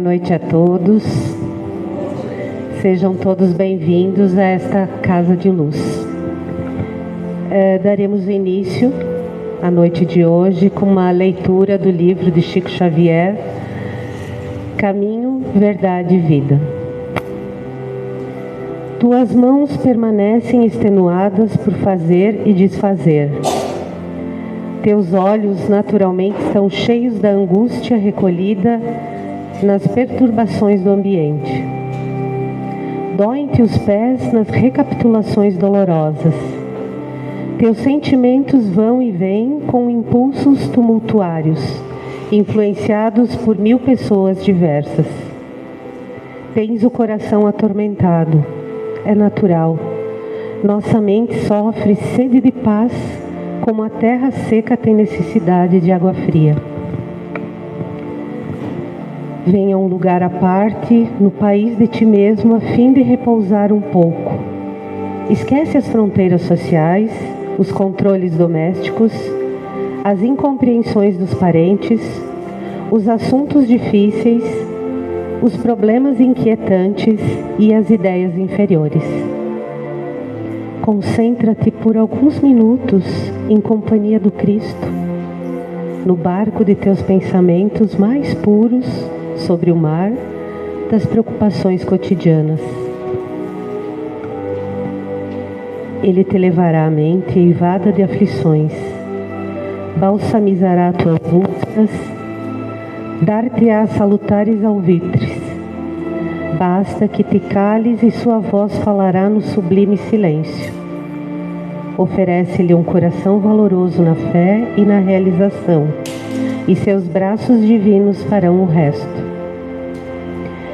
noite a todos. Sejam todos bem-vindos a esta Casa de Luz. Daremos início à noite de hoje com uma leitura do livro de Chico Xavier, Caminho, Verdade e Vida. Tuas mãos permanecem extenuadas por fazer e desfazer. Teus olhos naturalmente estão cheios da angústia recolhida nas perturbações do ambiente. Doem-te os pés nas recapitulações dolorosas. Teus sentimentos vão e vêm com impulsos tumultuários, influenciados por 1000 pessoas diversas. Tens o coração atormentado. É natural. Nossa mente sofre sede de paz, como a terra seca tem necessidade de água fria. Venha a um lugar à parte, no país de ti mesmo, a fim de repousar um pouco. Esquece as fronteiras sociais, os controles domésticos, as incompreensões dos parentes, os assuntos difíceis, os problemas inquietantes e as ideias inferiores. Concentra-te por alguns minutos em companhia do Cristo, no barco de teus pensamentos mais puros sobre o mar das preocupações cotidianas. Ele te levará a mente eivada de aflições, balsamizará tuas úlceras, dar-te-á salutares alvitres. Basta que te cales e sua voz falará no sublime silêncio. Oferece-lhe um coração valoroso na fé e na realização, e seus braços divinos farão o resto.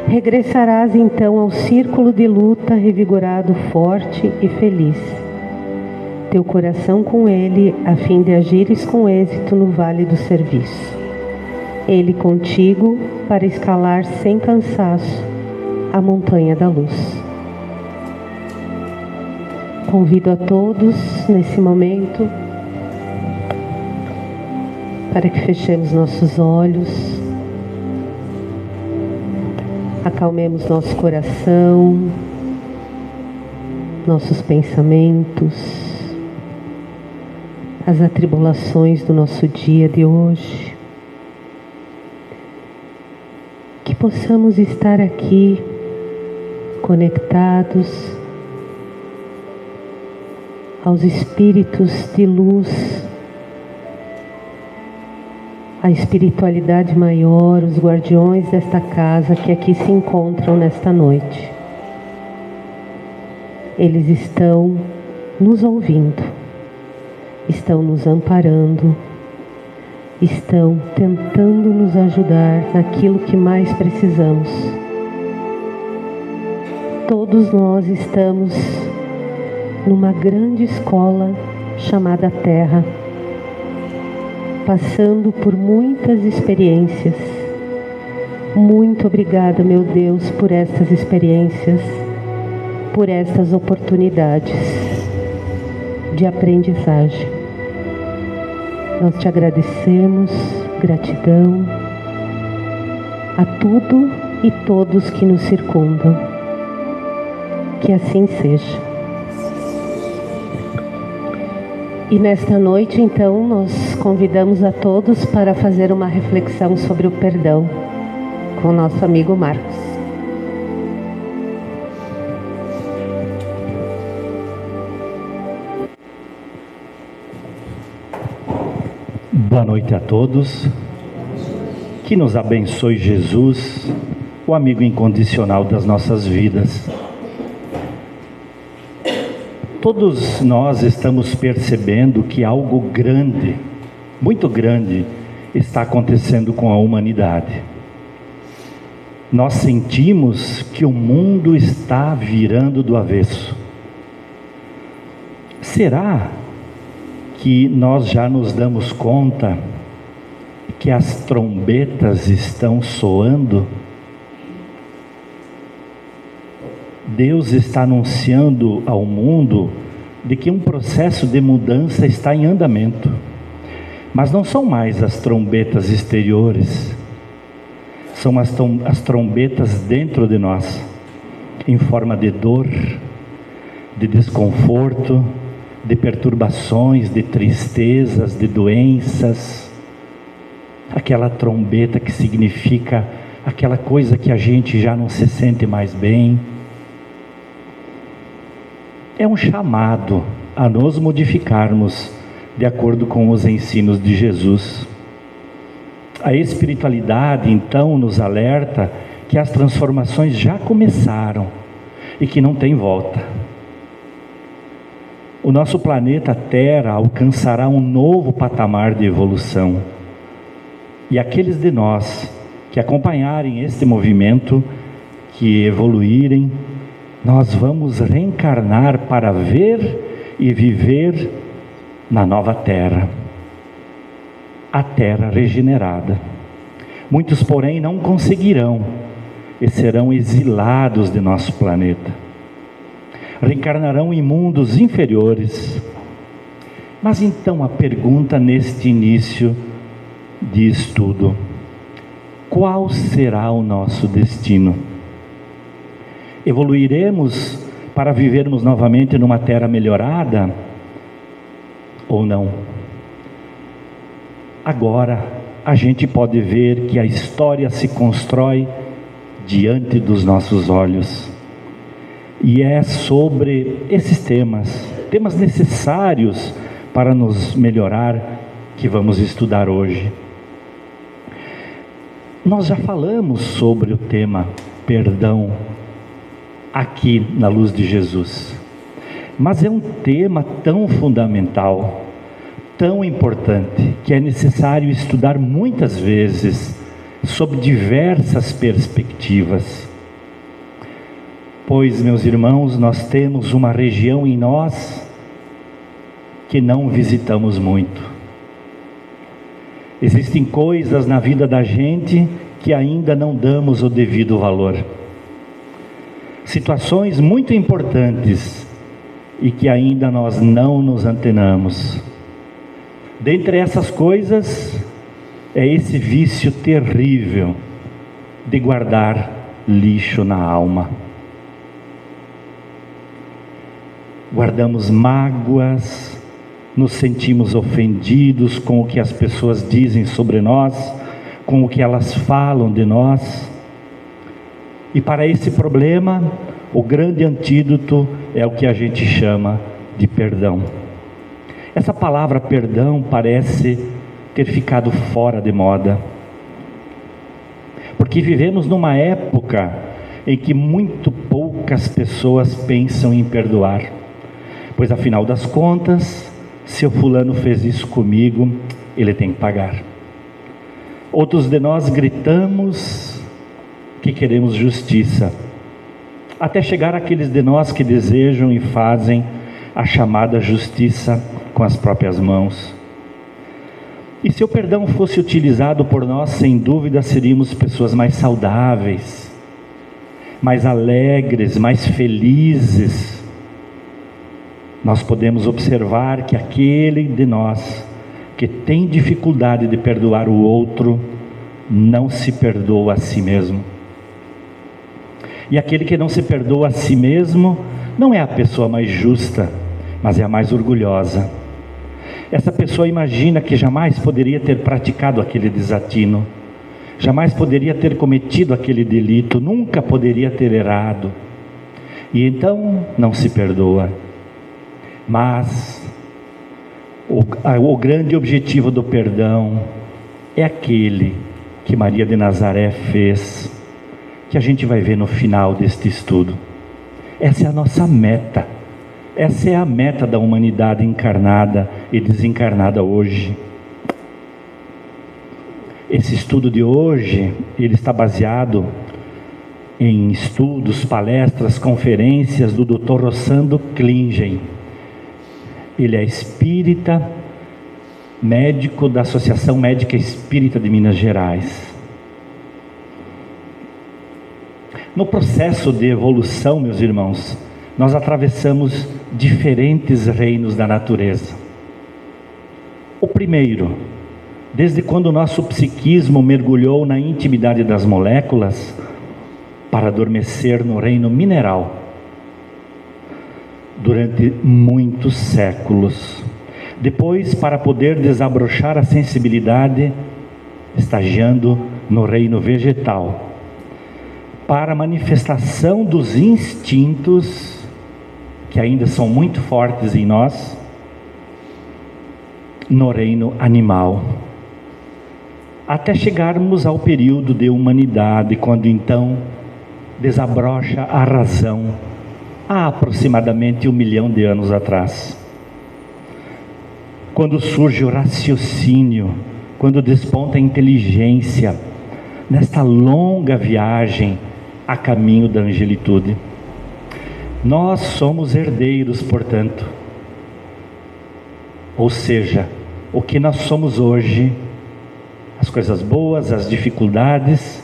Regressarás então ao círculo de luta revigorado, forte e feliz. Teu coração com ele, a fim de agires com êxito no vale do serviço. Ele contigo para escalar sem cansaço a montanha da luz. Convido a todos nesse momento para que fechemos nossos olhos, acalmemos nosso coração, nossos pensamentos, as atribulações do nosso dia de hoje. Que possamos estar aqui conectados aos espíritos de luz, a espiritualidade maior, os guardiões desta casa que aqui se encontram nesta noite. Eles estão nos ouvindo, estão nos amparando, estão tentando nos ajudar naquilo que mais precisamos. Todos nós estamos numa grande escola chamada Terra, passando por muitas experiências. Muito obrigada, meu Deus, por estas experiências, por estas oportunidades de aprendizagem. Nós te agradecemos, gratidão a tudo e todos que nos circundam. Que assim seja. E nesta noite, então, nós convidamos a todos para fazer uma reflexão sobre o perdão com o nosso amigo Marcos. Boa noite a todos. Que nos abençoe Jesus, o amigo incondicional das nossas vidas. Todos nós estamos percebendo que algo grande, muito grande, está acontecendo com a humanidade. Nós sentimos que o mundo está virando do avesso. Será que nós já nos damos conta que as trombetas estão soando? Deus está anunciando ao mundo de que um processo de mudança está em andamento. Mas não são mais as trombetas exteriores, são as trombetas dentro de nós, em forma de dor, de desconforto, de perturbações, de tristezas, de doenças. Aquela trombeta que significa aquela coisa que a gente já não se sente mais bem. É um chamado a nos modificarmos de acordo com os ensinos de Jesus. A espiritualidade então nos alerta que as transformações já começaram e que não tem volta. O nosso planeta Terra alcançará um novo patamar de evolução. E aqueles de nós que acompanharem este movimento, que evoluírem, nós vamos reencarnar para ver e viver na nova Terra, a Terra regenerada. Muitos, porém, não conseguirão e serão exilados de nosso planeta. Reencarnarão em mundos inferiores. Mas então a pergunta neste início de estudo: qual será o nosso destino? Evoluiremos para vivermos novamente numa terra melhorada ou não? Agora a gente pode ver que a história se constrói diante dos nossos olhos, e é sobre esses temas necessários para nos melhorar, que vamos estudar hoje. Nós já falamos sobre o tema perdão aqui na Luz de Jesus, mas é um tema tão fundamental, tão importante, que é necessário estudar muitas vezes, sob diversas perspectivas. Pois, meus irmãos, nós temos uma região em nós que não visitamos muito. Existem coisas na vida da gente que ainda não damos o devido valor. Situações muito importantes e que ainda nós não nos antenamos. Dentre essas coisas, é esse vício terrível de guardar lixo na alma. Guardamos mágoas, nos sentimos ofendidos com o que as pessoas dizem sobre nós, com o que elas falam de nós. E para esse problema, o grande antídoto é o que a gente chama de perdão. Essa palavra perdão parece ter ficado fora de moda, porque vivemos numa época em que muito poucas pessoas pensam em perdoar, pois afinal das contas, se o fulano fez isso comigo, ele tem que pagar. Outros de nós gritamos que queremos justiça, até chegar àqueles de nós que desejam e fazem a chamada justiça com as próprias mãos. E se o perdão fosse utilizado por nós, sem dúvida seríamos pessoas mais saudáveis, mais alegres, mais felizes. Nós podemos observar que aquele de nós que tem dificuldade de perdoar o outro, não se perdoa a si mesmo. E aquele que não se perdoa a si mesmo, não é a pessoa mais justa, mas é a mais orgulhosa. Essa pessoa imagina que jamais poderia ter praticado aquele desatino, jamais poderia ter cometido aquele delito, nunca poderia ter errado, e então não se perdoa. Mas o grande objetivo do perdão é aquele que Maria de Nazaré fez, que a gente vai ver no final deste estudo. Essa é a nossa meta, essa é a meta da humanidade encarnada e desencarnada hoje. Esse estudo de hoje, ele está baseado em estudos, palestras, conferências do Dr. Rossando Klingen. Ele é espírita, médico da Associação Médica Espírita de Minas Gerais. No processo de evolução, meus irmãos, nós atravessamos diferentes reinos da natureza. O primeiro desde quando o nosso psiquismo mergulhou na intimidade das moléculas para adormecer no reino mineral durante muitos séculos. Depois, para poder desabrochar a sensibilidade, estagiando no reino vegetal, para a manifestação dos instintos que ainda são muito fortes em nós, no reino animal, até chegarmos ao período de humanidade, quando então desabrocha a razão, há aproximadamente 1 milhão de anos atrás, quando surge o raciocínio, quando desponta a inteligência, nesta longa viagem a caminho da angelitude. Nós somos herdeiros, portanto, ou seja, o que nós somos hoje, as coisas boas, as dificuldades,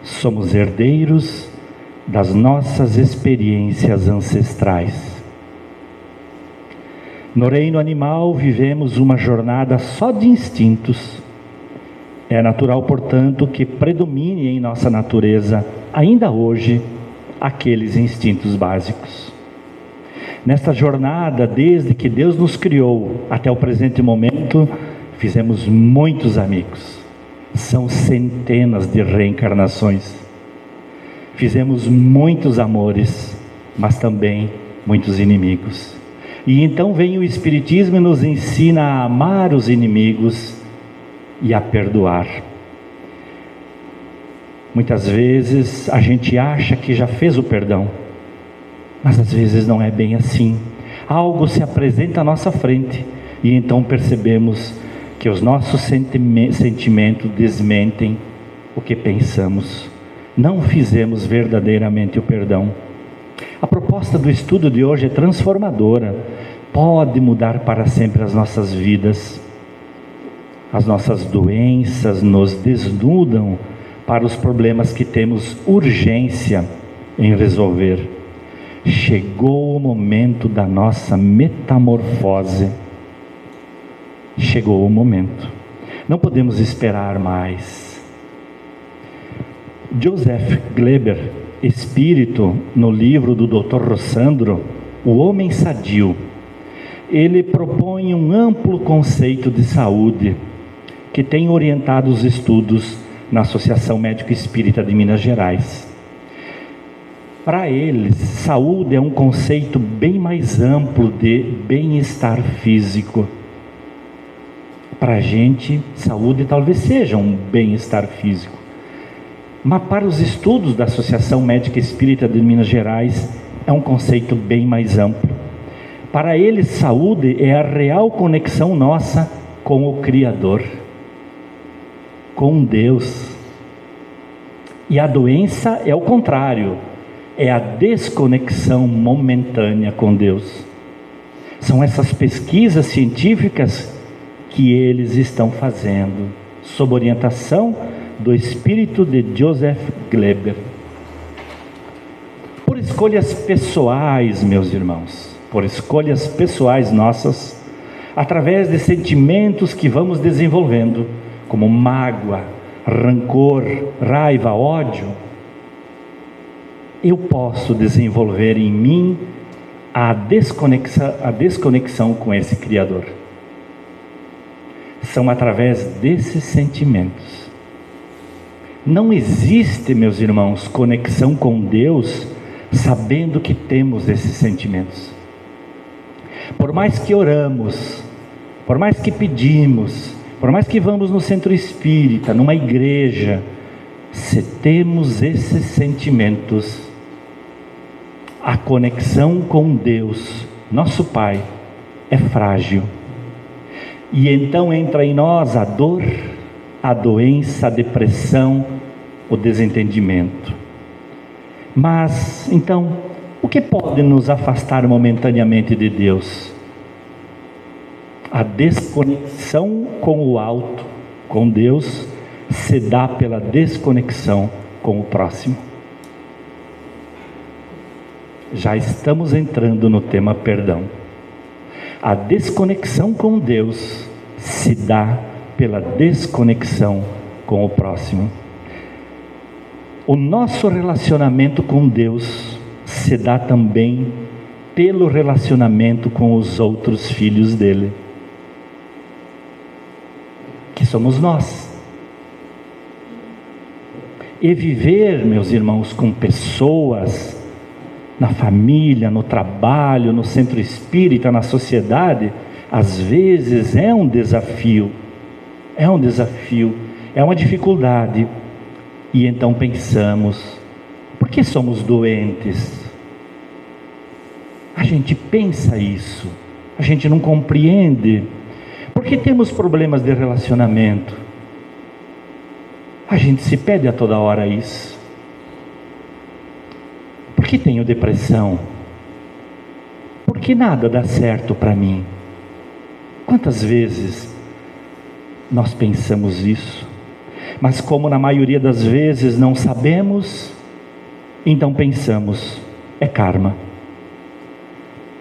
somos herdeiros das nossas experiências ancestrais. No reino animal vivemos uma jornada só de instintos. É natural, portanto, que predomine em nossa natureza, ainda hoje, aqueles instintos básicos. Nesta jornada, desde que Deus nos criou até o presente momento, fizemos muitos amigos. São centenas de reencarnações. Fizemos muitos amores, mas também muitos inimigos. E então vem o Espiritismo e nos ensina a amar os inimigos e a perdoar. Muitas vezes a gente acha que já fez o perdão, mas às vezes não é bem assim. Algo se apresenta à nossa frente e então percebemos que os nossos sentimentos desmentem o que pensamos. Não fizemos verdadeiramente o perdão. A proposta do estudo de hoje é transformadora. Pode mudar para sempre as nossas vidas. As nossas doenças nos desnudam para os problemas que temos urgência em resolver. Chegou o momento da nossa metamorfose. Chegou o momento. Não podemos esperar mais. Joseph Gleber, espírito, no livro do Dr. Rossandro, O Homem Sadio, ele propõe um amplo conceito de saúde que tem orientado os estudos na Associação Médico Espírita de Minas Gerais. Para eles, saúde é um conceito bem mais amplo de bem-estar físico. Para a gente, saúde talvez seja um bem-estar físico, mas para os estudos da Associação Médica Espírita de Minas Gerais, é um conceito bem mais amplo. Para eles, saúde é a real conexão nossa com o Criador, com Deus. E a doença é o contrário, é a desconexão momentânea com Deus. São essas pesquisas científicas que eles estão fazendo, sob orientação do espírito de Joseph Gleber. Por escolhas pessoais, meus irmãos, por escolhas pessoais nossas, através de sentimentos que vamos desenvolvendo, como mágoa, rancor, raiva, ódio, eu posso desenvolver em mim a desconexão com esse Criador. São através desses sentimentos. Não existe, meus irmãos, conexão com Deus sabendo que temos esses sentimentos. Por mais que oramos, por mais que pedimos, por mais que vamos no centro espírita, numa igreja, se temos esses sentimentos, a conexão com Deus, nosso Pai, é frágil. E então entra em nós a dor, a doença, a depressão, o desentendimento. Mas, então, o que pode nos afastar momentaneamente de Deus? A desconexão com o alto, com Deus, se dá pela desconexão com o próximo. Já estamos entrando no tema perdão. A desconexão com Deus se dá pela desconexão com o próximo. O nosso relacionamento com Deus se dá também pelo relacionamento com os outros filhos dele, que somos nós. E viver, meus irmãos, com pessoas, na família, no trabalho, no centro espírita, na sociedade, às vezes é um desafio, é uma dificuldade. E então pensamos, por que somos doentes? A gente pensa isso, a gente não compreende. Por que temos problemas de relacionamento? A gente se pede a toda hora isso. Por que tenho depressão? Por que nada dá certo para mim? Quantas vezes nós pensamos isso? Mas como na maioria das vezes não sabemos, então pensamos, é karma.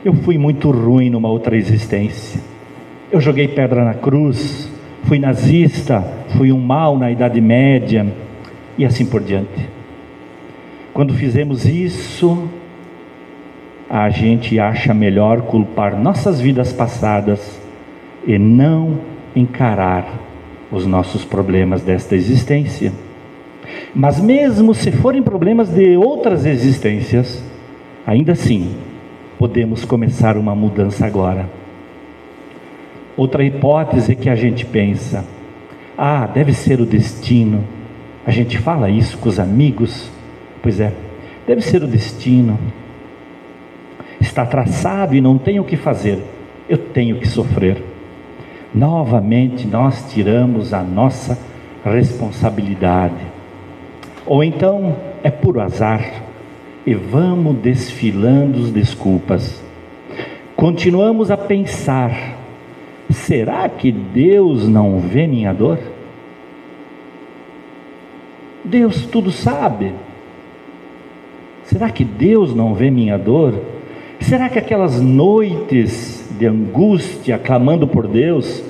Eu fui muito ruim numa outra existência. Eu joguei pedra na cruz, fui nazista, fui um mal na Idade Média, e assim por diante. Quando fizemos isso, a gente acha melhor culpar nossas vidas passadas e não encarar os nossos problemas desta existência. Mas mesmo se forem problemas de outras existências, ainda assim, podemos começar uma mudança agora. Outra hipótese que a gente pensa, deve ser o destino. A gente fala isso com os amigos. Pois é, deve ser o destino. Está traçado e não tenho o que fazer, eu tenho que sofrer. Novamente nós tiramos a nossa responsabilidade. Ou então é puro azar e vamos desfilando as desculpas. Continuamos a pensar, será que Deus não vê minha dor? Deus tudo sabe. Será que Deus não vê minha dor? Será que aquelas noites de angústia, clamando por Deus,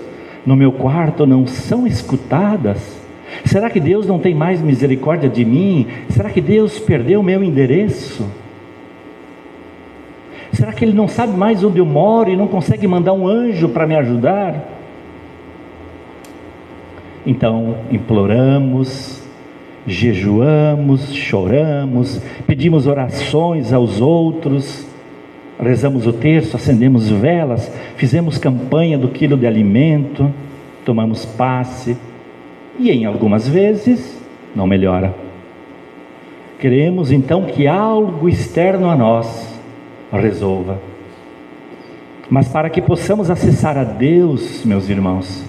no meu quarto não são escutadas? Será que Deus não tem mais misericórdia de mim? Será que Deus perdeu o meu endereço? Será que Ele não sabe mais onde eu moro e não consegue mandar um anjo para me ajudar? Então imploramos, jejuamos, choramos, pedimos orações aos outros, rezamos o terço, acendemos velas, fizemos campanha do quilo de alimento, tomamos passe, e em algumas vezes não melhora. Queremos então que algo externo a nós resolva. Mas para que possamos acessar a Deus, meus irmãos,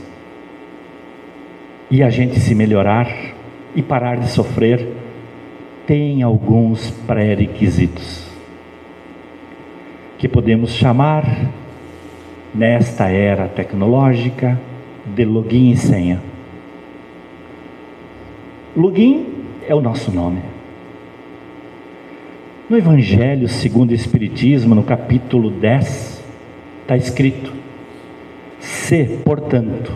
e a gente se melhorar e parar de sofrer, tem alguns pré-requisitos que podemos chamar, nesta era tecnológica, de login e senha. Login é o nosso nome. No Evangelho segundo o Espiritismo, no capítulo 10, está escrito: se, portanto,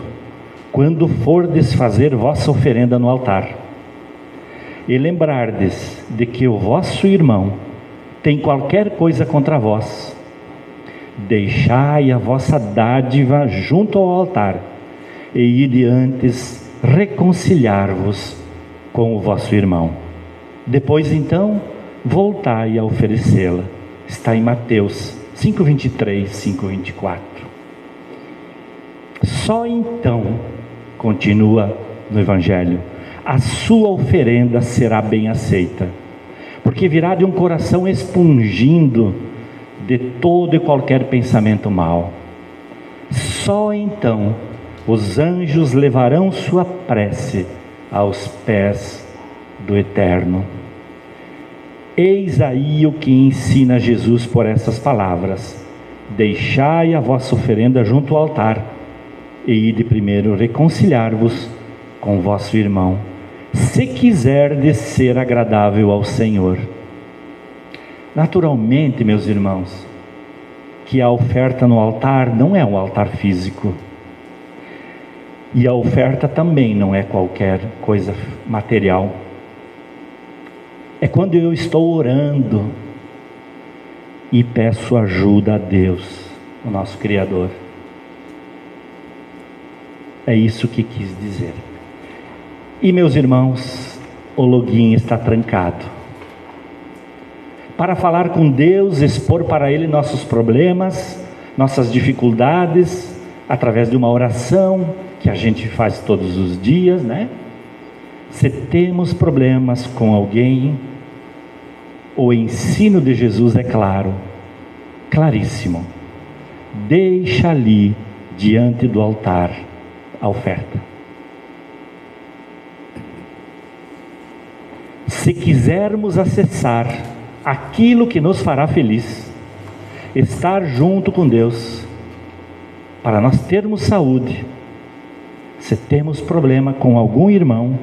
quando fordes fazer vossa oferenda no altar, e lembrardes de que o vosso irmão tem qualquer coisa contra vós, deixai a vossa dádiva junto ao altar, e ide antes reconciliar-vos com o vosso irmão. Depois então, voltai a oferecê-la. Está em Mateus 5:23, 5:24. Só então, continua no Evangelho, a sua oferenda será bem aceita, porque virá de um coração expungindo de todo e qualquer pensamento mau. Só então os anjos levarão sua prece aos pés do Eterno. Eis aí o que ensina Jesus por essas palavras: deixai a vossa oferenda junto ao altar, e ide primeiro reconciliar-vos com vosso irmão, se quiserdes ser agradável ao Senhor. Naturalmente, meus irmãos, que a oferta no altar não é um altar físico. E a oferta também não é qualquer coisa material. É quando eu estou orando e peço ajuda a Deus, o nosso Criador. É isso que quis dizer. E meus irmãos, o login está trancado. Para falar com Deus, expor para Ele nossos problemas, nossas dificuldades, através de uma oração que a gente faz todos os dias, né? Se temos problemas com alguém, o ensino de Jesus é claro, claríssimo. Deixa ali, diante do altar, a oferta. Se quisermos acessar aquilo que nos fará feliz, estar junto com Deus, para nós termos saúde, se temos problema com algum irmão,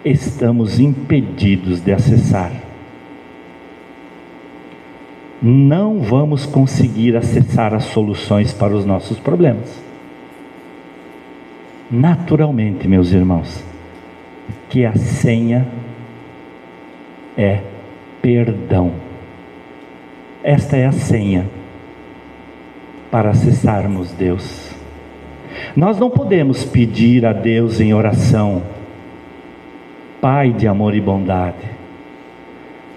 estamos impedidos de acessar. Não vamos conseguir acessar as soluções para os nossos problemas. Naturalmente, meus irmãos, que a senha é perdão. Esta é a senha para acessarmos Deus. Nós não podemos pedir a Deus em oração: Pai de amor e bondade,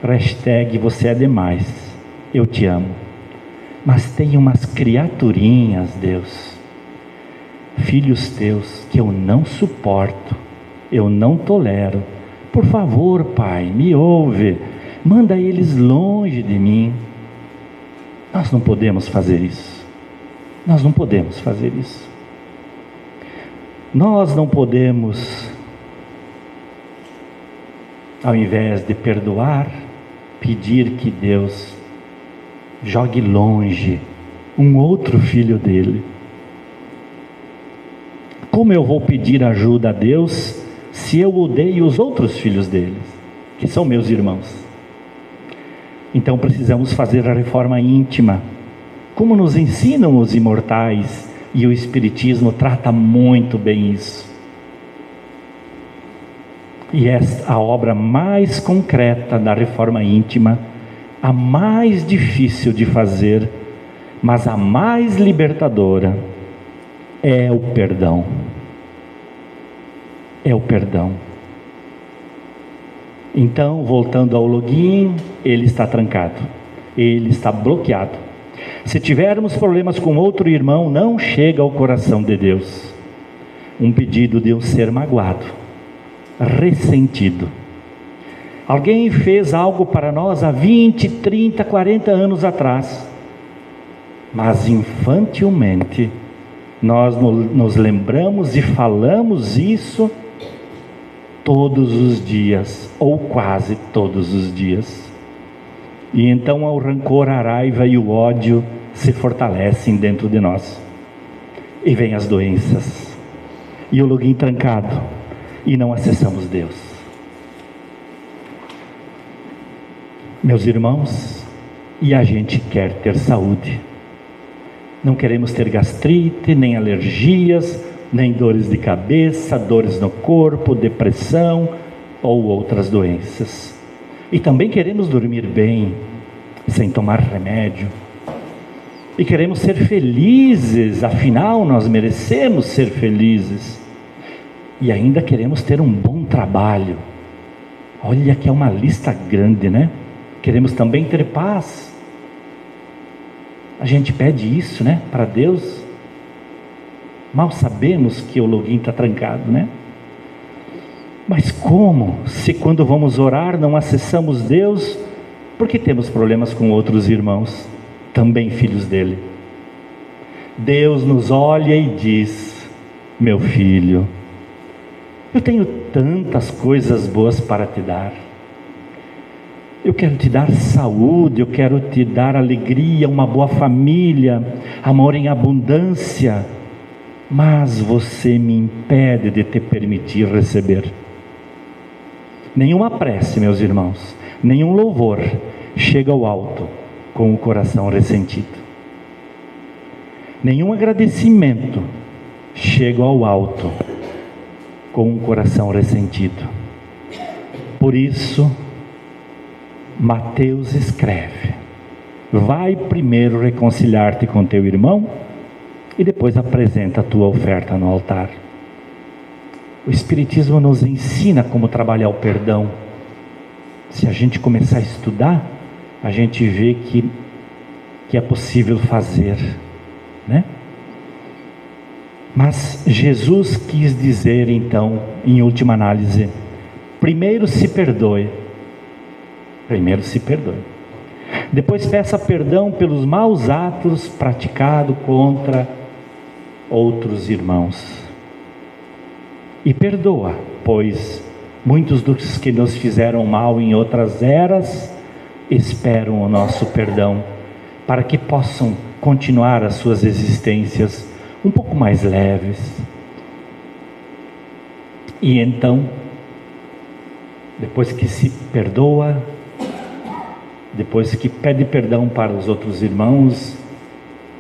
hashtag você é demais, eu te amo. Mas tem umas criaturinhas, Deus, filhos teus, que eu não suporto, eu não tolero. Por favor, Pai, me ouve, manda eles longe de mim. Nós não podemos fazer isso. Nós não podemos fazer isso. Nós não podemos, ao invés de perdoar, pedir que Deus jogue longe um outro filho dele. Como eu vou pedir ajuda a Deus se eu odeio os outros filhos deles, que são meus irmãos? Então precisamos fazer a reforma íntima, como nos ensinam os imortais, e o Espiritismo trata muito bem isso. E é a obra mais concreta da reforma íntima, a mais difícil de fazer, mas a mais libertadora, é o perdão. É o perdão. Então, voltando ao login, ele está trancado, ele está bloqueado. Se tivermos problemas com outro irmão, não chega ao coração de Deus um pedido de um ser magoado, ressentido. Alguém fez algo para nós há 20, 30, 40 anos atrás, mas infantilmente nós nos lembramos e falamos isso todos os dias, ou quase todos os dias. E então o rancor, a raiva e o ódio se fortalecem dentro de nós. E vêm as doenças. E o login trancado. E não acessamos Deus. Meus irmãos, e a gente quer ter saúde. Não queremos ter gastrite, nem alergias, nem dores de cabeça, dores no corpo, depressão ou outras doenças. E também queremos dormir bem, sem tomar remédio. E queremos ser felizes, afinal nós merecemos ser felizes. E ainda queremos ter um bom trabalho. Olha que é uma lista grande, né? Queremos também ter paz. A gente pede isso, né, para Deus. Mal sabemos que o login está trancado, né? Mas como, se quando vamos orar não acessamos Deus, porque temos problemas com outros irmãos, também filhos dele? Deus nos olha e diz: meu filho, eu tenho tantas coisas boas para te dar. Eu quero te dar saúde, eu quero te dar alegria, uma boa família, amor em abundância, mas você me impede de te permitir receber. Nenhuma prece, meus irmãos, nenhum louvor chega ao alto com o coração ressentido. Nenhum agradecimento chega ao alto com um coração ressentido. Por isso, Mateus escreve: vai primeiro reconciliar-te com teu irmão e depois apresenta a tua oferta no altar. O Espiritismo nos ensina como trabalhar o perdão. Se a gente começar a estudar, a gente vê que é possível fazer, né? Mas Jesus quis dizer então, em última análise, primeiro se perdoe. Primeiro se perdoe. Depois peça perdão pelos maus atos praticados contra outros irmãos. E perdoa, pois muitos dos que nos fizeram mal em outras eras esperam o nosso perdão, para que possam continuar as suas existências um pouco mais leves. E então, depois que se perdoa, depois que pede perdão para os outros irmãos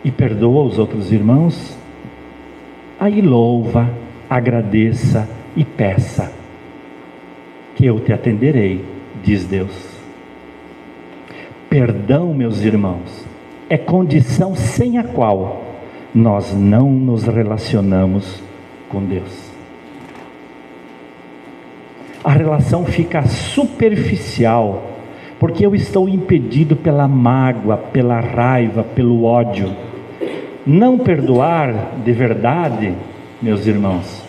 e perdoa os outros irmãos, aí louva, agradeça e peça, que eu te atenderei, diz Deus. Perdão, meus irmãos, é condição sem a qual nós não nos relacionamos com Deus. A relação fica superficial, porque eu estou impedido pela mágoa, pela raiva, pelo ódio. Não perdoar de verdade, meus irmãos,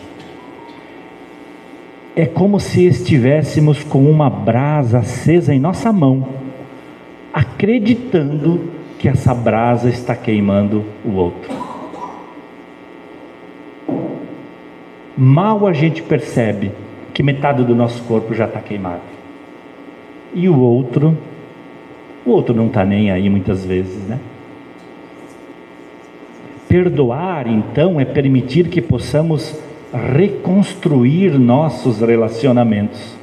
é como se estivéssemos com uma brasa acesa em nossa mão, acreditando que essa brasa está queimando o outro. Mal a gente percebe que metade do nosso corpo já está queimado. E o outro não está nem aí muitas vezes, né? Perdoar, então, é permitir que possamos reconstruir nossos relacionamentos.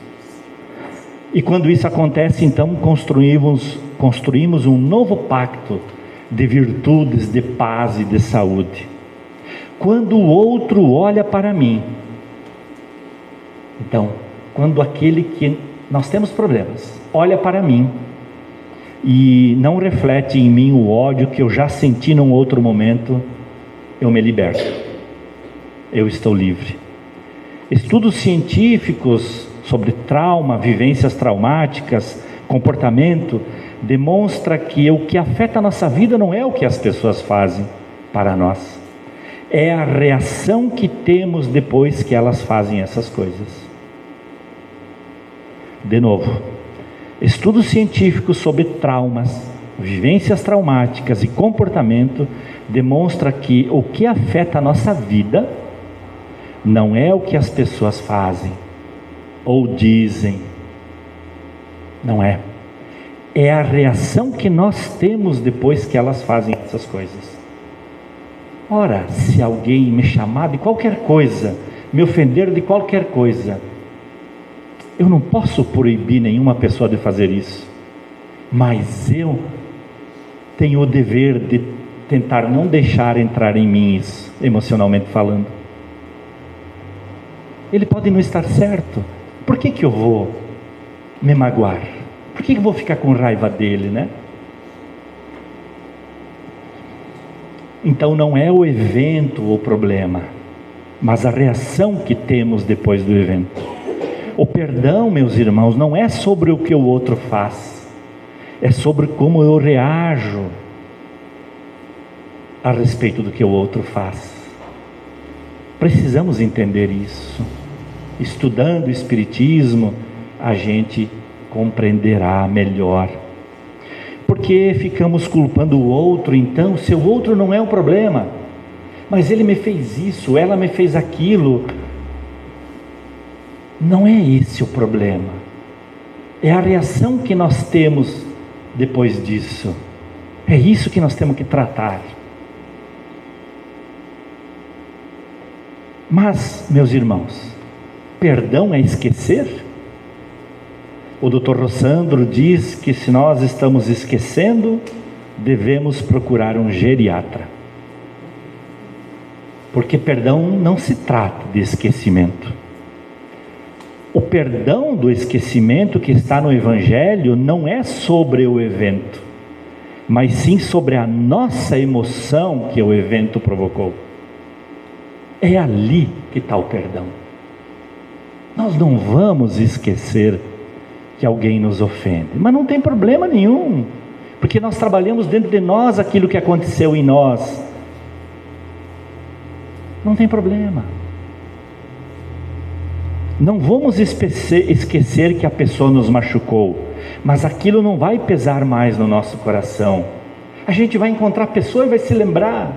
E quando isso acontece, então construímos um novo pacto de virtudes, de paz e de saúde. Quando o outro olha para mim, então, quando aquele que nós temos problemas, olha para mim e não reflete em mim o ódio que eu já senti num outro momento, eu me liberto, eu estou livre. Estudos científicos sobre trauma, vivências traumáticas, comportamento, demonstra que o que afeta a nossa vida não é o que as pessoas fazem para nós, é a reação que temos depois que elas fazem essas coisas. De novo, estudos científicos sobre traumas, vivências traumáticas e comportamento demonstra que o que afeta a nossa vida não é o que as pessoas fazem ou dizem, não é. É a reação que nós temos depois que elas fazem essas coisas. Ora, se alguém me chamar de qualquer coisa, me ofender de qualquer coisa, eu não posso proibir nenhuma pessoa de fazer isso, mas eu tenho o dever de tentar não deixar entrar em mim isso, emocionalmente falando. Ele pode não estar certo, por que eu vou me magoar? Por que eu vou ficar com raiva dele, né? Então não é o evento o problema, mas a reação que temos depois do evento. O perdão, meus irmãos, não é sobre o que o outro faz, é sobre como eu reajo a respeito do que o outro faz. Precisamos entender isso. Estudando o Espiritismo, a gente compreenderá melhor. Porque ficamos culpando o outro, então, se o outro não é o problema, mas ele me fez isso, ela me fez aquilo. Não é esse o problema, é a reação que nós temos depois disso. É isso que nós temos que tratar. Mas, meus irmãos, perdão é esquecer? O Dr. Rossandro diz que se nós estamos esquecendo, devemos procurar um geriatra. Porque perdão não se trata de esquecimento. O perdão do esquecimento que está no Evangelho não é sobre o evento, mas sim sobre a nossa emoção que o evento provocou. É ali que está o perdão. Nós não vamos esquecer que alguém nos ofende, mas não tem problema nenhum, porque nós trabalhamos dentro de nós aquilo que aconteceu em nós. Não tem problema. Não vamos esquecer que a pessoa nos machucou, mas aquilo não vai pesar mais no nosso coração. A gente vai encontrar a pessoa e vai se lembrar,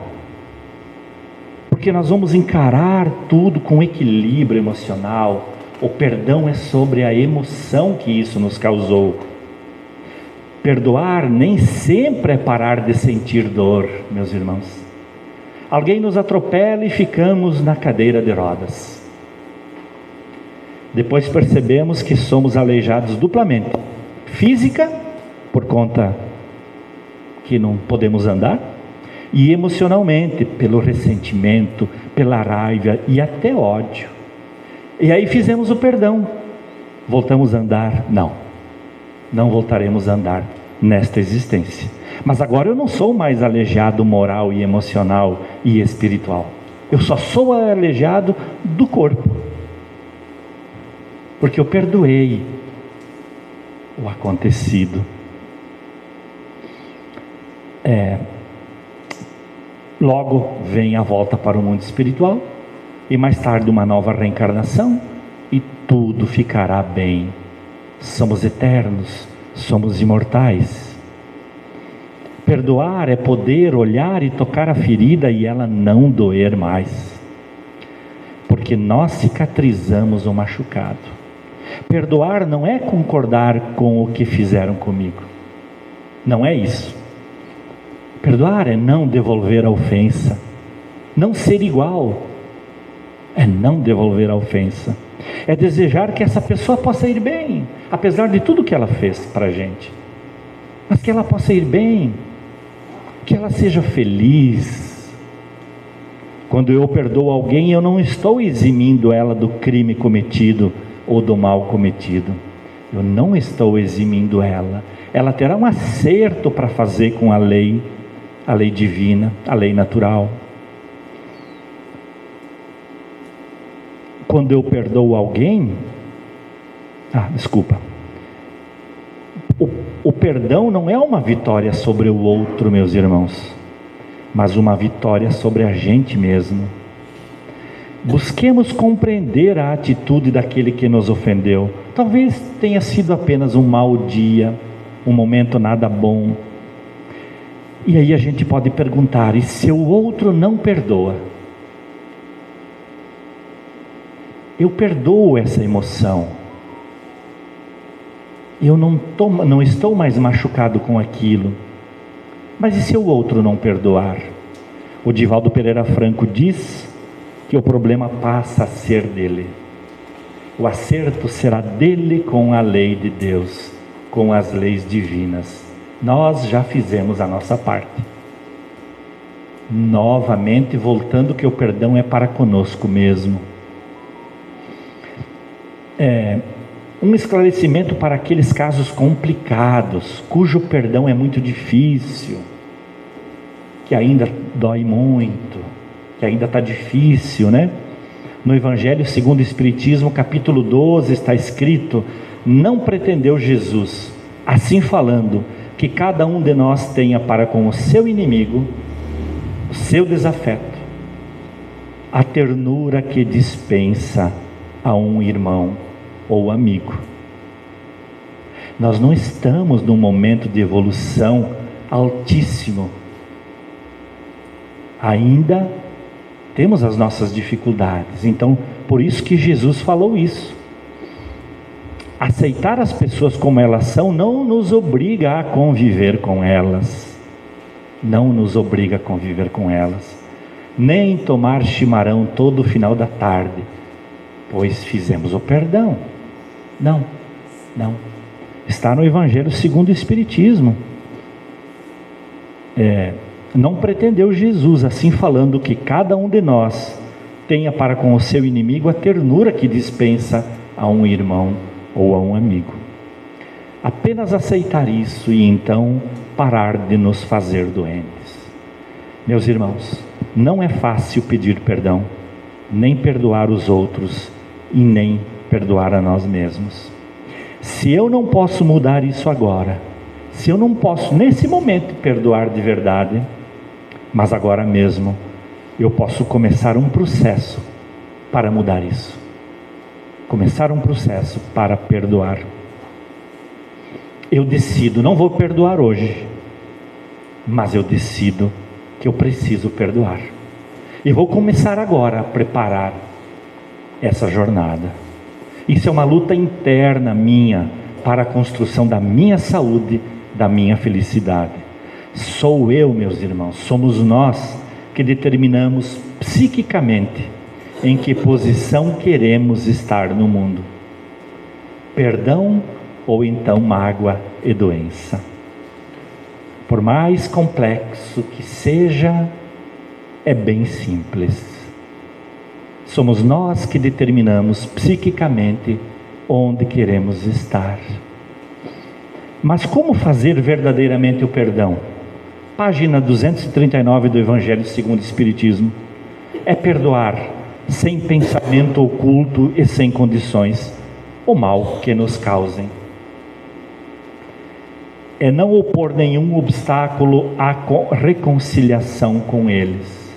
porque nós vamos encarar tudo com equilíbrio emocional. O perdão é sobre a emoção que isso nos causou. Perdoar nem sempre é parar de sentir dor, meus irmãos. Alguém nos atropela e ficamos na cadeira de rodas. Depois percebemos que somos aleijados duplamente. Física, por conta que não podemos andar, e emocionalmente, pelo ressentimento, pela raiva e até ódio. E aí fizemos o perdão. Voltamos a andar? Não voltaremos a andar nesta existência. Mas agora eu não sou mais aleijado moral e emocional e espiritual. Eu só sou aleijado do corpo, porque eu perdoei o acontecido. Logo vem a volta para o mundo espiritual, e mais tarde uma nova reencarnação, e tudo ficará bem. Somos eternos, somos imortais. Perdoar é poder olhar e tocar a ferida e ela não doer mais, porque nós cicatrizamos o machucado. Perdoar não é concordar com o que fizeram comigo, não é isso. Perdoar é não devolver a ofensa, não ser igual, é não devolver a ofensa, é desejar que essa pessoa possa ir bem, apesar de tudo que ela fez para a gente, mas que ela possa ir bem, que ela seja feliz. Quando eu perdoo alguém, eu não estou eximindo ela do crime cometido ou do mal cometido, eu não estou eximindo ela. Ela terá um acerto para fazer com a lei divina, a lei natural. Quando eu perdoo alguém, o perdão não é uma vitória sobre o outro, meus irmãos, mas uma vitória sobre a gente mesmo. Busquemos compreender a atitude daquele que nos ofendeu. Talvez tenha sido apenas um mau dia, um momento nada bom. E aí a gente pode perguntar: e se o outro não perdoa? Eu perdoo essa emoção, eu não estou mais machucado com aquilo, mas e se o outro não perdoar? O Divaldo Pereira Franco diz que o problema passa a ser dele, o acerto será dele com a lei de Deus, com as leis divinas. Nós já fizemos a nossa parte. Novamente voltando que o perdão é para conosco mesmo. Um esclarecimento para aqueles casos complicados, cujo perdão é muito difícil, que ainda dói muito, que ainda está difícil, né? No Evangelho segundo o Espiritismo, capítulo 12, está escrito: não pretendeu Jesus, assim falando, que cada um de nós tenha para com o seu inimigo o seu desafeto, a ternura que dispensa a um irmão ou amigo. Nós não estamos num momento de evolução altíssimo, ainda temos as nossas dificuldades. Então, por isso que Jesus falou isso. Aceitar as pessoas como elas são não nos obriga a conviver com elas, não nos obriga a conviver com elas, nem tomar chimarrão todo final da tarde, pois fizemos o perdão. Não. Está no Evangelho segundo o Espiritismo. Não pretendeu Jesus, assim falando, que cada um de nós tenha para com o seu inimigo a ternura que dispensa a um irmão ou a um amigo. Apenas aceitar isso e então parar de nos fazer doentes. Meus irmãos, não é fácil pedir perdão, nem perdoar os outros e nem perdoar a nós mesmos. Se eu não posso mudar isso agora, se eu não posso nesse momento perdoar de verdade, mas agora mesmo eu posso começar um processo para mudar isso. Começar um processo para perdoar. Eu decido, não vou perdoar hoje, mas eu decido que eu preciso perdoar. E vou começar agora a preparar essa jornada. Isso é uma luta interna minha para a construção da minha saúde, da minha felicidade. Sou eu, meus irmãos, somos nós que determinamos psiquicamente em que posição queremos estar no mundo. Perdão ou então mágoa e doença. Por mais complexo que seja, é bem simples. Somos nós que determinamos psiquicamente onde queremos estar. Mas como fazer verdadeiramente o perdão? Página 239 do Evangelho segundo o Espiritismo. É perdoar sem pensamento oculto e sem condições o mal que nos causem. É não opor nenhum obstáculo à reconciliação com eles.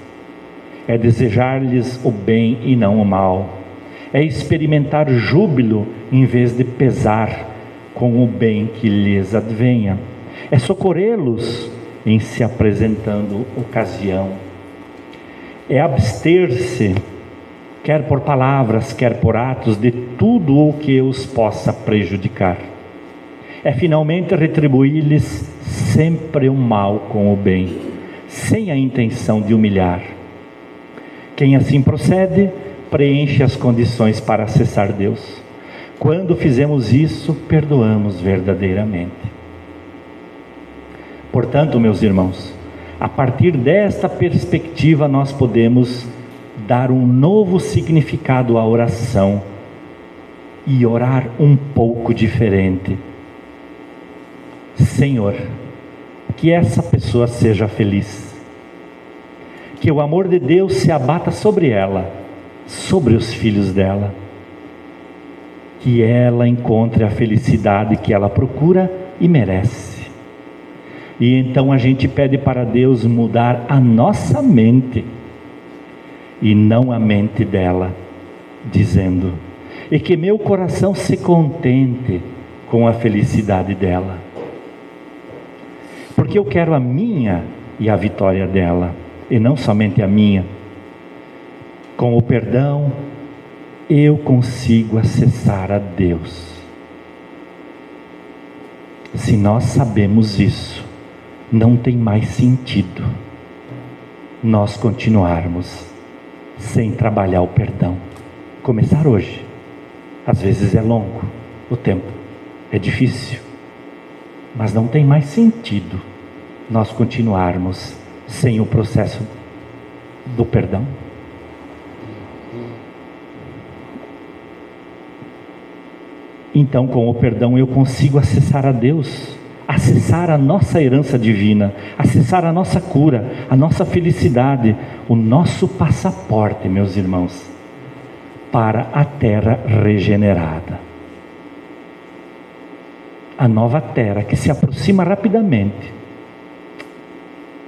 É desejar-lhes o bem e não o mal. É experimentar júbilo em vez de pesar com o bem que lhes advenha. É socorrê-los em se apresentando ocasião. É abster-se, quer por palavras, quer por atos, de tudo o que os possa prejudicar. É finalmente retribuir-lhes sempre o mal com o bem, sem a intenção de humilhar. Quem assim procede, preenche as condições para acessar Deus. Quando fizemos isso, perdoamos verdadeiramente. Portanto, meus irmãos, a partir desta perspectiva nós podemos dar um novo significado à oração e orar um pouco diferente. Senhor, que essa pessoa seja feliz, que o amor de Deus se abata sobre ela, sobre os filhos dela, que ela encontre a felicidade que ela procura e merece. E então a gente pede para Deus mudar a nossa mente e não a mente dela, dizendo: e que meu coração se contente com a felicidade dela, porque eu quero a minha e a vitória dela, e não somente a minha. Com o perdão, eu consigo acessar a Deus. Se nós sabemos isso, não tem mais sentido nós continuarmos sem trabalhar o perdão. Começar hoje, às vezes é longo, o tempo é difícil, mas não tem mais sentido nós continuarmos sem o processo do perdão. Então, com o perdão eu consigo acessar a Deus, acessar a nossa herança divina, acessar a nossa cura, a nossa felicidade, o nosso passaporte, meus irmãos, para a terra regenerada. A nova terra que se aproxima rapidamente.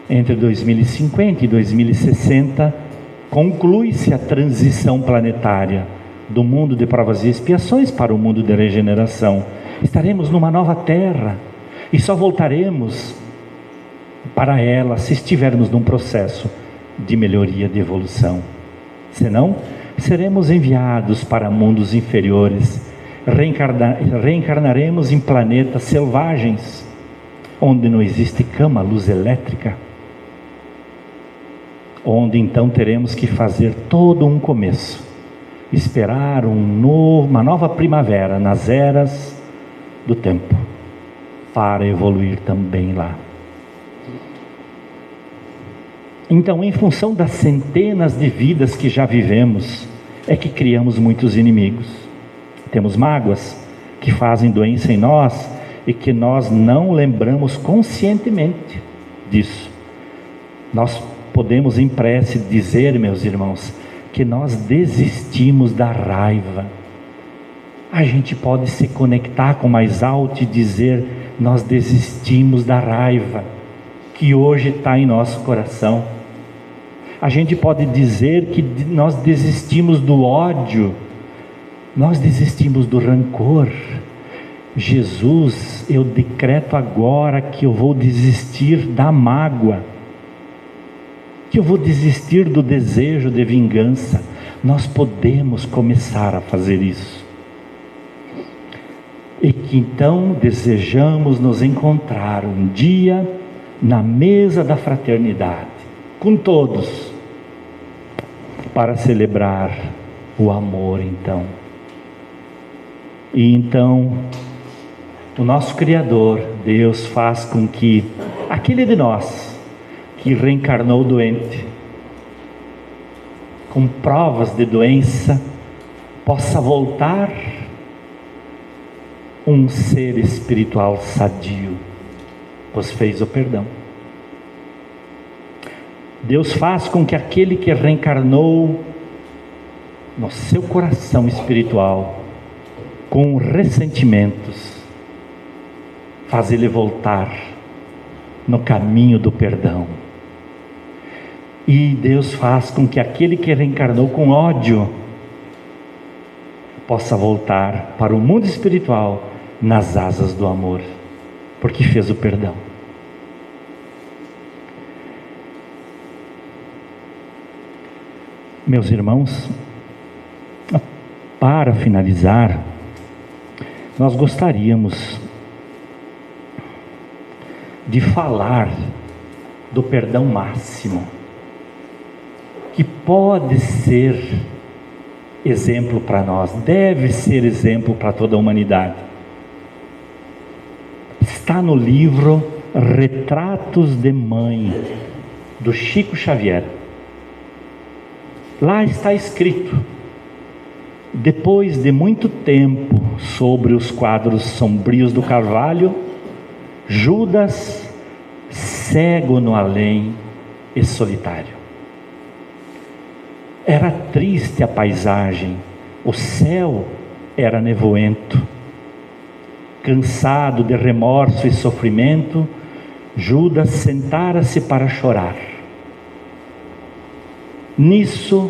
Entre 2050 e 2060, conclui-se a transição planetária do mundo de provas e expiações para o mundo de regeneração. Estaremos numa nova terra e só voltaremos para ela se estivermos num processo de melhoria, de evolução. Senão, seremos enviados para mundos inferiores, reencarnaremos em planetas selvagens, onde não existe cama, luz elétrica, onde então teremos que fazer todo um começo, esperar uma nova primavera nas eras do tempo, para evoluir também lá. Então, em função das centenas de vidas que já vivemos, é que criamos muitos inimigos. temos mágoas que fazem doença em nós e que nós não lembramos conscientemente disso. Nós podemos em prece dizer, meus irmãos, que nós desistimos da raiva. A gente pode se conectar com o mais alto e dizer: nós desistimos da raiva que hoje está em nosso coração. A gente pode dizer que nós desistimos do ódio, nós desistimos do rancor. Jesus, eu decreto agora que eu vou desistir da mágoa, que eu vou desistir do desejo de vingança. Nós podemos começar a fazer isso. E que então desejamos nos encontrar um dia na mesa da fraternidade, com todos, para celebrar o amor então. E então, o nosso Criador, Deus, faz com que aquele de nós que reencarnou doente, com provas de doença, possa voltar um ser espiritual sadio, pois fez o perdão. Deus faz com que aquele que reencarnou no seu coração espiritual, com ressentimentos, faz ele voltar no caminho do perdão. E Deus faz com que aquele que reencarnou com ódio possa voltar para o mundo espiritual nas asas do amor, porque fez o perdão. Meus irmãos, para finalizar, nós gostaríamos de falar do perdão máximo, que pode ser exemplo para nós, deve ser exemplo para toda a humanidade. Está no livro Retratos de Mãe, do Chico Xavier. Lá está escrito: depois de muito tempo, sobre os quadros sombrios do Carvalho, Judas, cego no além e solitário. Era triste a paisagem, o céu era nevoento. Cansado de remorso e sofrimento, Judas sentara-se para chorar. Nisso,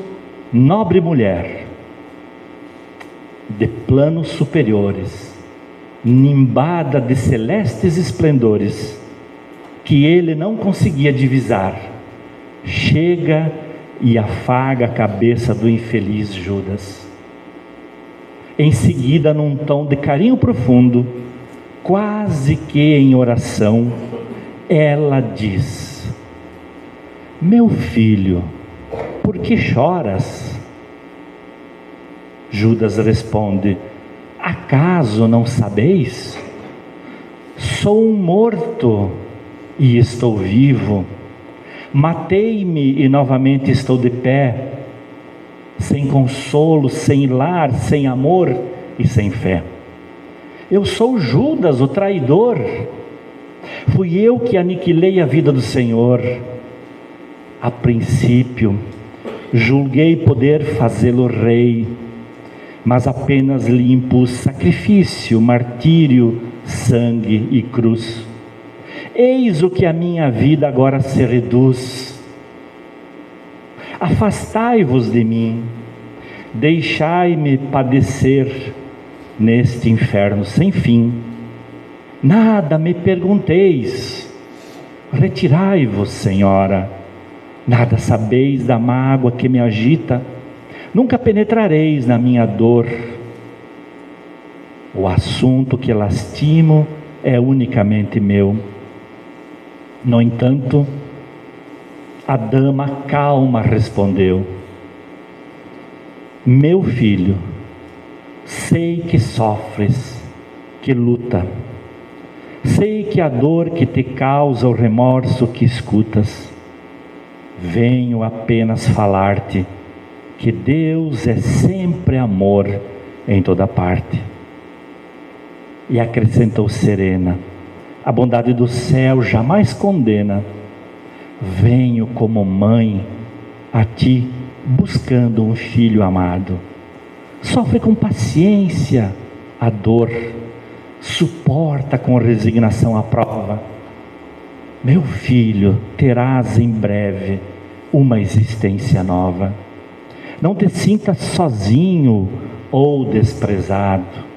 nobre mulher, de planos superiores, nimbada de celestes esplendores, que ele não conseguia divisar, chega e afaga a cabeça do infeliz Judas. Em seguida, num tom de carinho profundo, quase que em oração, ela diz: meu filho, por que choras? Judas responde: acaso não sabeis? Sou um morto e estou vivo. Matei-me e novamente estou de pé, sem consolo, sem lar, sem amor e sem fé. Eu sou Judas, o traidor. Fui eu que aniquilei a vida do Senhor. A princípio, julguei poder fazê-lo rei, mas apenas lhe impus sacrifício, martírio, sangue e cruz. Eis o que a minha vida agora se reduz. Afastai-vos de mim, deixai-me padecer neste inferno sem fim. Nada me pergunteis, retirai-vos, Senhora. Nada sabeis da mágoa que me agita, nunca penetrareis na minha dor. O assunto que lastimo é unicamente meu. No entanto, a dama calma respondeu: meu filho, sei que sofres, que luta, sei que a dor que te causa o remorso que escutas. Venho apenas falar-te que Deus é sempre amor em toda parte. E acrescentou serena: a bondade do céu jamais condena. Venho como mãe a ti, buscando um filho amado. Sofre com paciência a dor, suporta com resignação a prova. Meu filho, terás em breve uma existência nova. Não te sintas sozinho ou desprezado.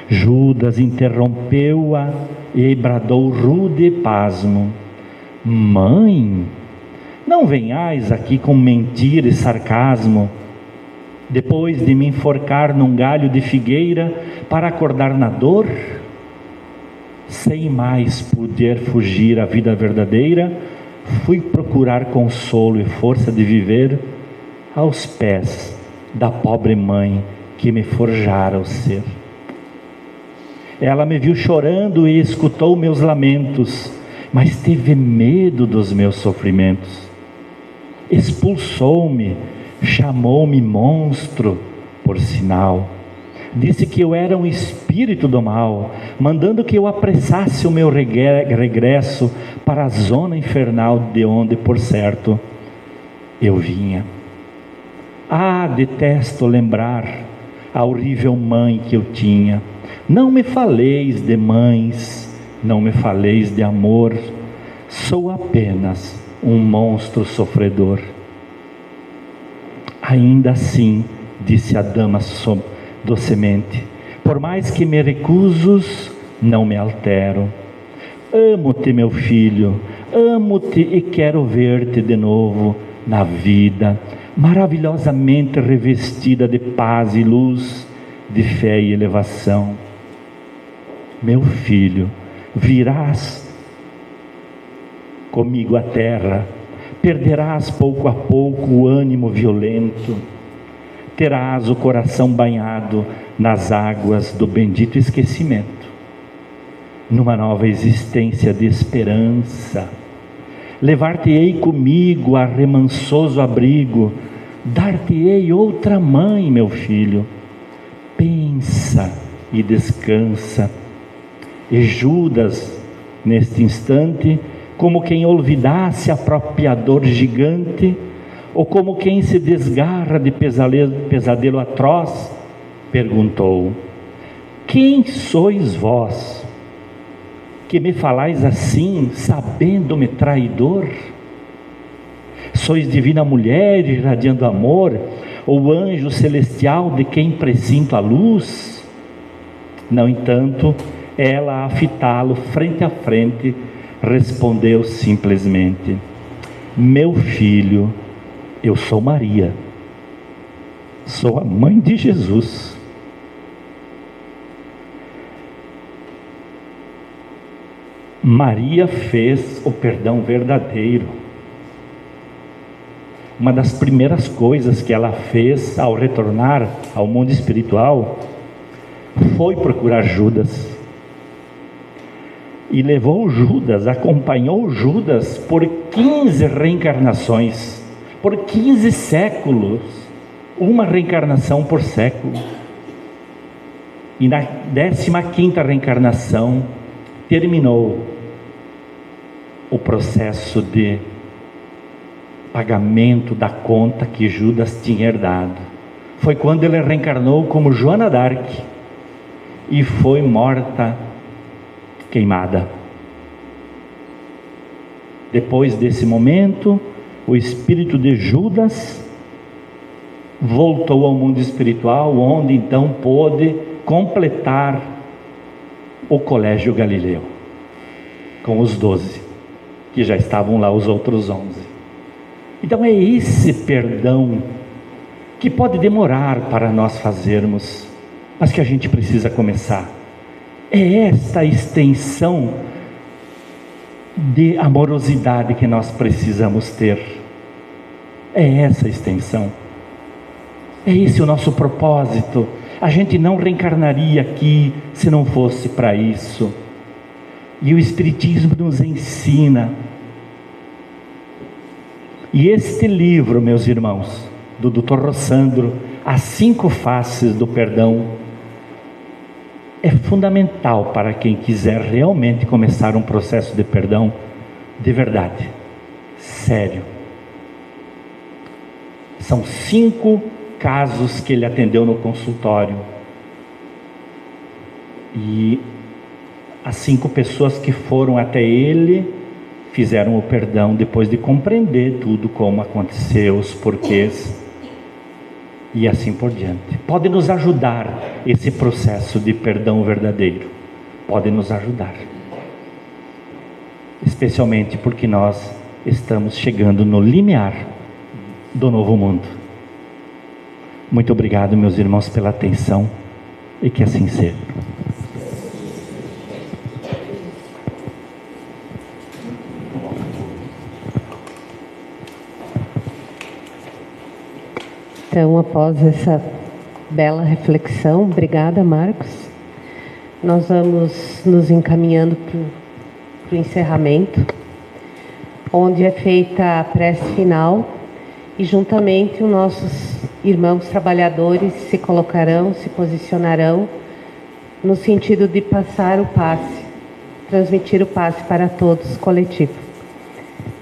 Judas interrompeu-a e bradou rude pasmo: mãe, não venhais aqui com mentira e sarcasmo, depois de me enforcar num galho de figueira para acordar na dor? Sem mais poder fugir à vida verdadeira, fui procurar consolo e força de viver aos pés da pobre mãe que me forjara o ser. Ela me viu chorando e escutou meus lamentos, mas teve medo dos meus sofrimentos. Expulsou-me, chamou-me monstro, por sinal. Disse que eu era um espírito do mal, mandando que eu apressasse o meu regresso para a zona infernal, de onde, por certo, eu vinha. Ah, detesto lembrar a horrível mãe que eu tinha. Não me faleis de mães, não me faleis de amor. Sou apenas um monstro sofredor. Ainda assim, disse a dama docemente, por mais que me recusos, não me altero. Amo-te, meu filho, amo-te e quero ver-te de novo na vida, maravilhosamente revestida de paz e luz, de fé e elevação. Meu filho, virás comigo à terra, perderás pouco a pouco o ânimo violento, terás o coração banhado nas águas do bendito esquecimento, numa nova existência de esperança. Levar-te-ei comigo a remansoso abrigo, dar-te-ei outra mãe, meu filho. Pensa e descansa. E Judas, neste instante, como quem olvidasse a própria dor gigante, ou como quem se desgarra de pesadelo atroz, perguntou: quem sois vós, que me falais assim, sabendo-me traidor? Sois divina mulher, irradiando amor, ou anjo celestial de quem presinto a luz? No entanto, ela, a fitá-lo frente a frente, respondeu simplesmente: meu filho, eu sou Maria, sou a mãe de Jesus. Maria fez o perdão verdadeiro. Uma das primeiras coisas que ela fez ao retornar ao mundo espiritual foi procurar Judas. E levou Judas, acompanhou Judas por 15 reencarnações, por 15 séculos, uma reencarnação por século. E na 15ª reencarnação, terminou o processo de pagamento da conta que Judas tinha herdado. Foi quando ele reencarnou como Joana d'Arc e foi morta queimada. Depois desse momento, o espírito de Judas voltou ao mundo espiritual, onde então pôde completar o colégio Galileu com os 12, que já estavam lá os outros 11. Então é esse perdão que pode demorar para nós fazermos, mas que a gente precisa começar. É esta extensão de amorosidade que nós precisamos ter. É essa extensão. É esse o nosso propósito. A gente não reencarnaria aqui se não fosse para isso. E o Espiritismo nos ensina. E este livro, meus irmãos, do Dr. Rossandro, as 5 faces do perdão é fundamental para quem quiser realmente começar um processo de perdão de verdade, sério. São 5 casos que ele atendeu no consultório. E as 5 pessoas que foram até ele fizeram o perdão depois de compreender tudo como aconteceu, os porquês e assim por diante. Pode nos ajudar esse processo de perdão verdadeiro. Pode nos ajudar. Especialmente porque nós estamos chegando no limiar do novo mundo. Muito obrigado, meus irmãos, pela atenção e que assim seja. Então, após essa bela reflexão, obrigada, Marcos, nós vamos nos encaminhando para o encerramento, onde é feita a prece final e juntamente os nossos irmãos trabalhadores se colocarão, se posicionarão no sentido de passar o passe, transmitir o passe para todos, coletivo.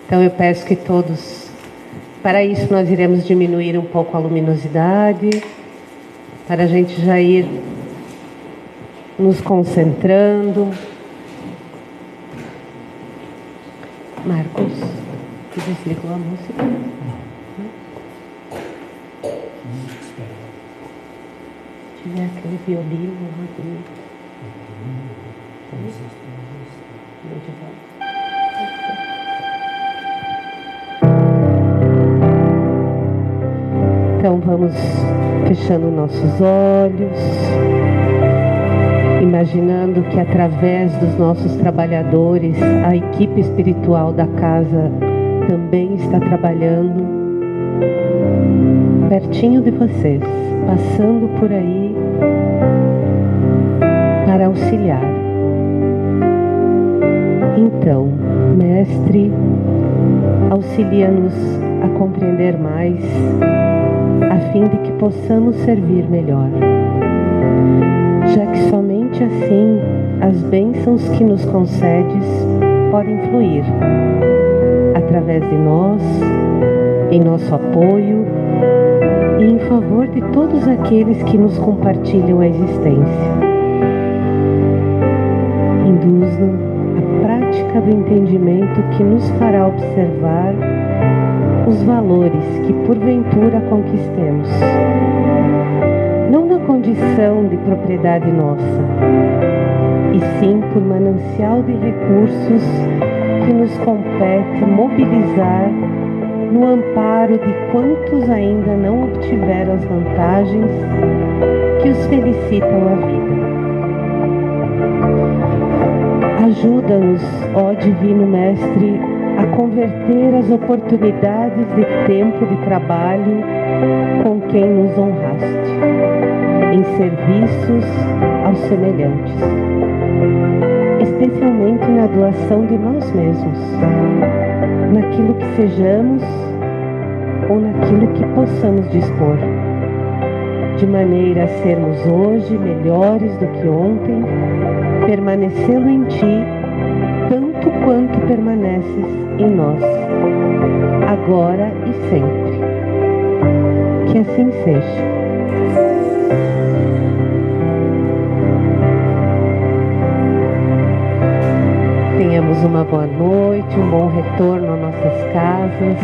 Então eu peço que todos, para isso nós iremos diminuir um pouco a luminosidade, para a gente já ir nos concentrando. Marcos, você desligou a música? Se tiver aquele violino lá comigo. Então vamos fechando nossos olhos, imaginando que através dos nossos trabalhadores, a equipe espiritual da casa também está trabalhando pertinho de vocês, passando por aí para auxiliar. Então, Mestre, auxilia-nos a compreender mais, a fim de que possamos servir melhor, já que somente assim as bênçãos que nos concedes podem fluir através de nós, em nosso apoio e em favor de todos aqueles que nos compartilham a existência. Induz-nos à prática do entendimento que nos fará observar os valores que porventura conquistemos, não na condição de propriedade nossa, e sim por manancial de recursos que nos compete mobilizar no amparo de quantos ainda não obtiveram as vantagens que os felicitam a vida. Ajuda-nos, ó Divino Mestre, a converter as oportunidades de tempo de trabalho com quem nos honraste, em serviços aos semelhantes, especialmente na doação de nós mesmos, naquilo que sejamos ou naquilo que possamos dispor, de maneira a sermos hoje melhores do que ontem, permanecendo em Ti tanto quanto permaneces em nós, agora e sempre. Que assim seja. Tenhamos uma boa noite, um bom retorno às nossas casas.